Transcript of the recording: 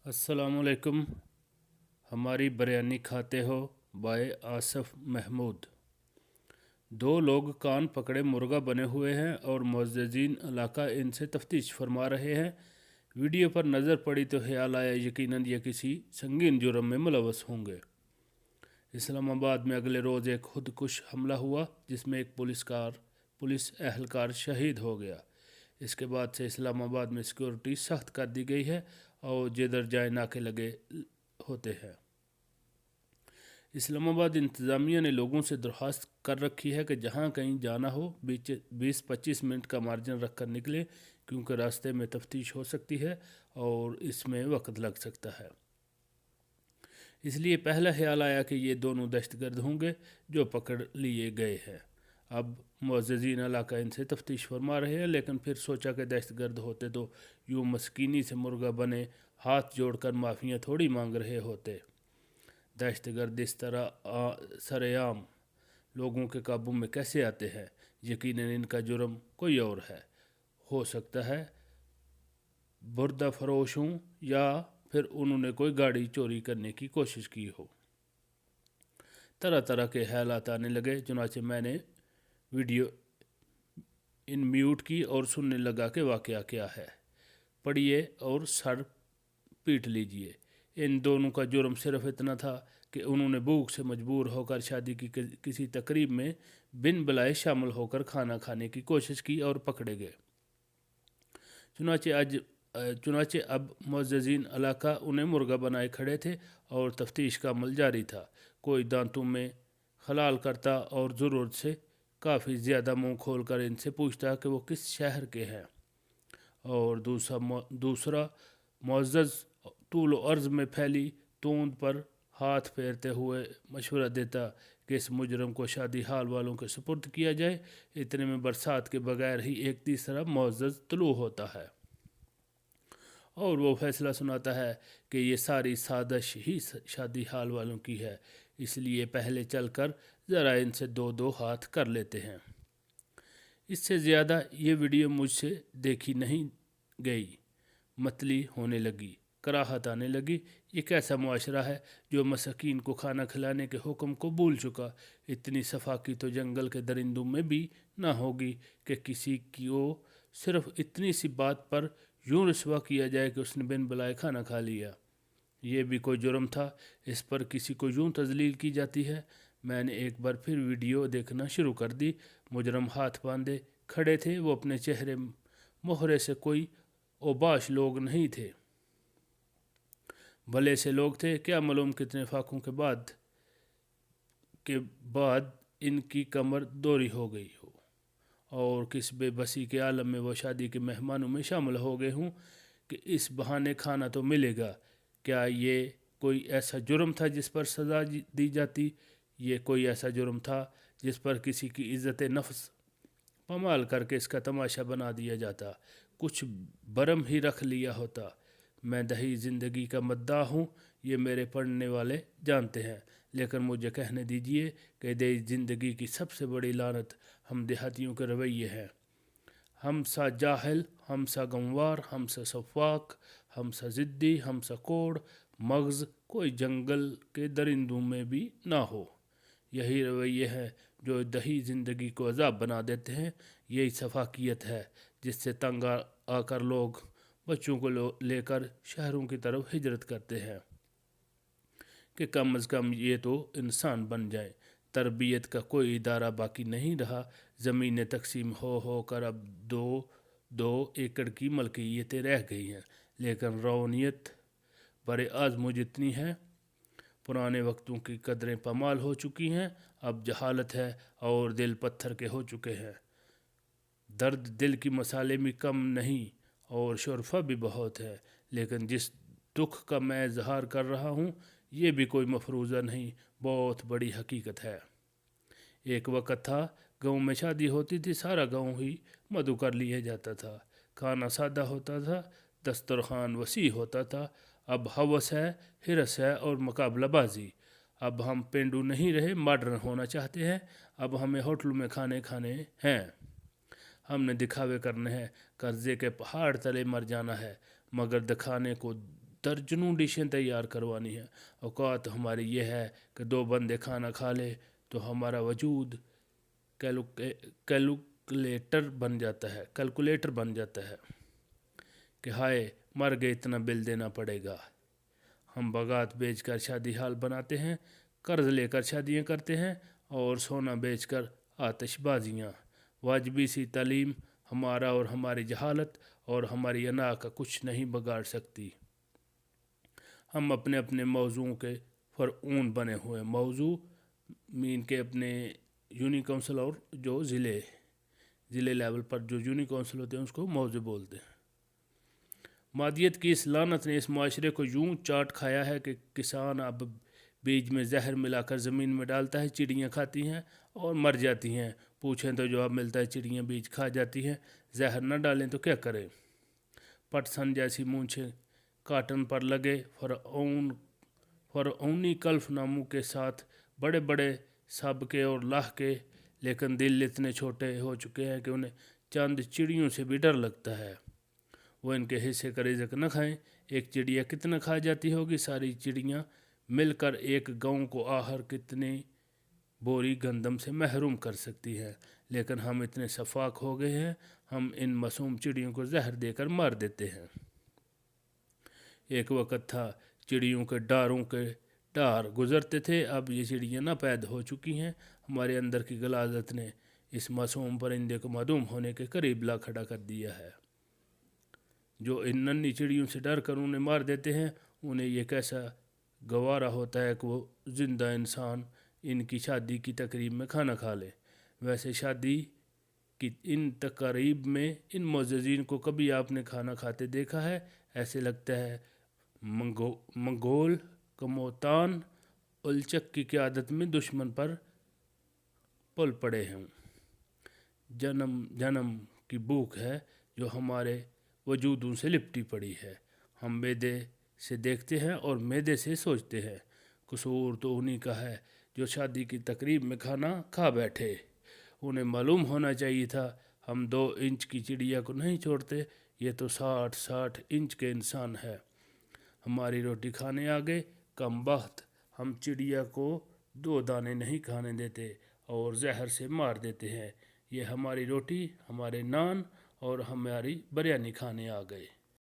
अस्सलामुअलैकुम। हमारी बिरयानी खाते हो बाय आसफ़ महमूद। दो लोग कान पकड़े मुर्गा बने हुए हैं और मुअज़्ज़िज़ीन इलाका इनसे तफ्तीश फरमा रहे हैं। वीडियो पर नज़र पड़ी तो ख्याल आया यकीनन ये किसी संगीन जुर्म में मुलव्वस होंगे। इस्लामाबाद में अगले रोज़ एक खुदकुश हमला हुआ जिसमें एक पुलिस एहलकार शहीद हो गया। इसके बाद से इस्लामाबाद में सिक्योरिटी सख्त कर दी गई है और जिधर जाए नाके लगे होते हैं। इस्लामाबाद इंतज़ामिया ने लोगों से दरख्वास्त कर रखी है कि जहां कहीं जाना हो 20-25 मिनट का मार्जिन रख कर निकले, क्योंकि रास्ते में तफ्तीश हो सकती है और इसमें वक्त लग सकता है। इसलिए पहला ख्याल आया कि ये दोनों दहशतगर्द होंगे जो पकड़ लिए गए हैं। अब मुअज़्ज़िज़ीन इलाका इनसे तफ्तीश फरमा रहे हैं, लेकिन फिर सोचा कि दहशतगर्द होते तो यूँ मस्कीनी से मुर्गा बने हाथ जोड़कर माफ़ियाँ थोड़ी मांग रहे होते। दहशतगर्द इस तरह सरेआम लोगों के काबू में कैसे आते हैं? यकीनन इनका जुर्म कोई और है। हो सकता है बुर्दा फरोश हूँ या फिर उन्होंने कोई गाड़ी चोरी करने की कोशिश की हो। तरह तरह के ख्यालात आने लगे, चुनाचे मैंने वीडियो इन म्यूट की और सुनने लगा कि वाक़या क्या है। पढ़िए और सर पीट लीजिए। इन दोनों का जुर्म सिर्फ इतना था कि उन्होंने भूख से मजबूर होकर शादी की किसी तकरीब में बिन बुलाए शामिल होकर खाना खाने की कोशिश की और पकड़े गए। चुनाचे अब मुअज़्ज़िज़ीन इलाका उन्हें मुर्गा बनाए खड़े थे और तफ्तीश का अमल जारी था। कोई दांतों में खलाल करता और ज़रूरत से काफ़ी ज़्यादा मुंह खोल कर इनसे पूछता कि वो किस शहर के हैं, और दूसरा मुअज़्ज़ज़ तूल अर्ज़ में फैली तूंद पर हाथ फेरते हुए मशवरा देता कि इस मुजरम को शादी हाल वालों के सुपुर्द किया जाए। इतने में बरसात के बगैर ही एक तीसरा मुअज़्ज़ज़ तुलू होता है और वो फैसला सुनाता है कि ये सारी साजिश ही शादी हाल वालों की है, इसलिए पहले चलकर ज़रा इनसे दो दो हाथ कर लेते हैं। इससे ज़्यादा ये वीडियो मुझसे देखी नहीं गई। मतली होने लगी, कराहत आने लगी। ये कैसा मुआशरा है जो मसाकीन को खाना खिलाने के हुक्म को भूल चुका। इतनी सफाकी तो जंगल के दरिंदों में भी ना होगी कि किसी को सिर्फ इतनी सी बात पर यूँ रसवा किया जाए कि उसने बिन बुलाए खाना खा लिया। ये भी कोई जुर्म था? इस पर किसी को यूँ तजलील की जाती है। मैंने एक बार फिर वीडियो देखना शुरू कर दी। मुजरम हाथ बांधे खड़े थे। वो अपने चेहरे मोहरे से कोई ओबाश लोग नहीं थे, भले से लोग थे। क्या मालूम कितने फाकों के बाद इनकी कमर दोरी हो गई हो और किस बेबसी के आलम में वो शादी के मेहमानों में शामिल हो गए हूँ कि इस बहाने खाना तो मिलेगा। क्या ये कोई ऐसा जुर्म था जिस पर सज़ा दी जाती? ये कोई ऐसा जुर्म था जिस पर किसी की इज़्ज़त नफ्स पमाल करके इसका तमाशा बना दिया जाता? कुछ बरम ही रख लिया होता। मैं दही ज़िंदगी का मद्दाह हूँ, ये मेरे पढ़ने वाले जानते हैं, लेकिन मुझे कहने दीजिए कि दही ज़िंदगी की सबसे बड़ी लानत हम देहातियों के रवैये हैं। हम सा जाहिल, हम सा गंवार, हम सा सफाक, हम सा ज़िद्दी, हम सा कोड़ मगज़ कोई जंगल के दरिंदों में भी ना हो। यही रवैये है जो दही ज़िंदगी को अज़ाब बना देते हैं। यही सफाकियत है जिससे तंग आकर लोग बच्चों को लेकर शहरों की तरफ हिजरत करते हैं कि कम अज़ कम ये तो इंसान बन जाए। तरबियत का कोई इदारा बाकी नहीं रहा। ज़मीनें तकसीम हो कर अब 2-2 एकड़ की मलकियतें रह गई हैं, लेकिन रौनियत बड़े आज़मू जितनी है। पुराने वक्तों की कदरें पमाल हो चुकी हैं, अब जहालत है और दिल पत्थर के हो चुके हैं। दर्द दिल की मसाले में कम नहीं और शरफा भी बहुत है, लेकिन जिस दुख का मैं इजहार कर रहा हूँ ये भी कोई मफरूज़ा नहीं, बहुत बड़ी हकीकत है। एक वक्त था गाँव में शादी होती थी, सारा गाँव ही मधु कर लिया जाता था। खाना सादा होता था, दस्तरखान वसी होता था। अब हवस है, हिरस है और मुकाबलाबाजी। अब हम पेंडू नहीं रहे, मॉडर्न होना चाहते हैं। अब हमें होटलों में खाने खाने हैं, हमने दिखावे करने हैं, कर्जे के पहाड़ तले मर जाना है, मगर दिखाने को दर्जनों डिशें तैयार करवानी है। औकात हमारी ये है कि 2 बंदे खाना खा ले तो हमारा वजूद कैलकुलेटर बन जाता है कि हाय मर गए, इतना बिल देना पड़ेगा। हम बागात बेचकर शादी हाल बनाते हैं, कर्ज लेकर शादियां करते हैं और सोना बेचकर आतिशबाजियाँ। वाजबी सी तालीम हमारा और हमारी जहालत और हमारी अना का कुछ नहीं बिगाड़ सकती। हम अपने अपने मौजूओं के फ़रऊन बने हुए, मौजू मीन के अपने यूनिक काउंसिल और जो ज़िले लेवल पर जो यूनिक काउंसिल होते हैं उसको मौजू बोलते हैं। मादियत की इस लानत ने इस माशरे को यूं चाट खाया है कि किसान अब बीज में जहर मिलाकर ज़मीन में डालता है, चिड़ियाँ खाती हैं और मर जाती हैं। पूछें तो जवाब मिलता है चिड़ियाँ बीज खा जाती हैं, जहर न डालें तो क्या करें। पटसन जैसी मूंछें काटन पर लगे फ़रऔनी कल्फनामों के साथ बड़े बड़े सब के और लाह के, लेकिन दिल इतने छोटे हो चुके हैं कि उन्हें चंद चिड़ियों से भी डर लगता है। वो इनके हिस्से का रिज़्क न खाएं। एक चिड़िया कितना खा जाती होगी? सारी चिड़ियाँ मिलकर एक गांव को आहर कितनी बोरी गंदम से महरूम कर सकती है। लेकिन हम इतने शफाक हो गए हैं, हम इन मासूम चिड़ियों को जहर देकर मार देते हैं। एक वक्त था चिड़ियों के डारों के डार गुजरते थे, अब ये चिड़ियाँ नापैद हो चुकी हैं। हमारे अंदर की गलाजत ने इस मासूम परिंदे को मादूम होने के करीब ला खड़ा कर दिया है। जो इन नन्ही चिड़ियों से डर कर उन्हें मार देते हैं, उन्हें ये कैसा गवारा होता है कि वो ज़िंदा इंसान इनकी शादी की तकरीब में खाना खा ले। वैसे शादी की इन तकरीब में इन मुअज़्ज़िज़ीन को कभी आपने खाना खाते देखा है? ऐसे लगता है मंगोल कमोतान उलचक की क़यादत में दुश्मन पर पल पड़े हैं। जन्म की भूख है जो हमारे वजूदों से लिपटी पड़ी है। हम मैदे से देखते हैं और मैदे से सोचते हैं। कसूर तो उन्हीं का है जो शादी की तकरीब में खाना खा बैठे। उन्हें मालूम होना चाहिए था हम 2 इंच की चिड़िया को नहीं छोड़ते, ये तो 60 इंच के इंसान है। हमारी रोटी खाने आ गए, कम बख्त। हम चिड़िया को 2 दाने नहीं खाने देते और जहर से मार देते हैं। ये हमारी रोटी, हमारे नान और हमारी बिरयानी खाने आ गए।